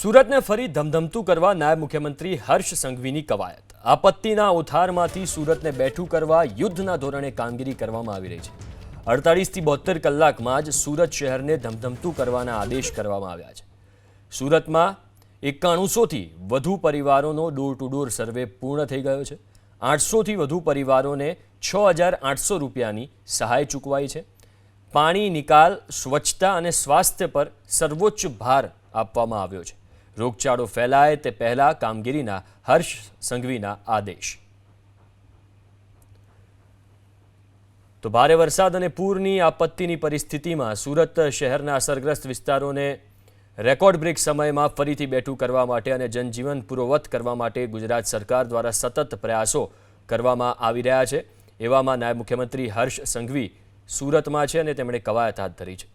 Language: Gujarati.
સુરતને ફરી ધમધમતું કરવા નાયબ મુખ્યમંત્રી હર્ષ સંઘવીની કવાયત। આપત્તિના ઓથારમાંથી સુરતને બેઠું કરવા યુદ્ધના ધોરણે કામગીરી કરવામાં આવી રહી છે। 48 થી 72 કલાકમાં જ સુરત શહેરને ધમધમતું કરવાના આદેશ કરવામાં આવ્યા છે। સુરતમાં 9100 થી વધુ પરિવારોનો ડોર ટુ ડોર સર્વે પૂર્ણ થઈ ગયો છે। 800 થી વધુ પરિવારોને 6800 રૂપિયાની સહાય ચૂકવાઈ છે। પાણી નિકાલ, સ્વચ્છતા અને સ્વાસ્થ્ય પર સર્વોચ્ચ ભાર આપવામાં આવ્યો છે। રોગચાળો ફેલાય તે પહેલા કામગીરીના હર્ષ સંઘવીના આદેશ। તો ભારે વરસાદ અને પૂરની આપત્તિની પરિસ્થિતિમાં સુરત શહેરના અસરગ્રસ્ત વિસ્તારોને રેકોર્ડ બ્રેક સમયમાં ફરીથી બેઠું કરવા માટે અને જનજીવન પૂર્વવત કરવા માટે ગુજરાત સરકાર દ્વારા સતત પ્રયાસો કરવામાં આવી રહ્યા છે। એવામાં નાયબ મુખ્યમંત્રી હર્ષ સંઘવી સુરતમાં છે અને તેમણે કવાયત હાથ ધરી છે।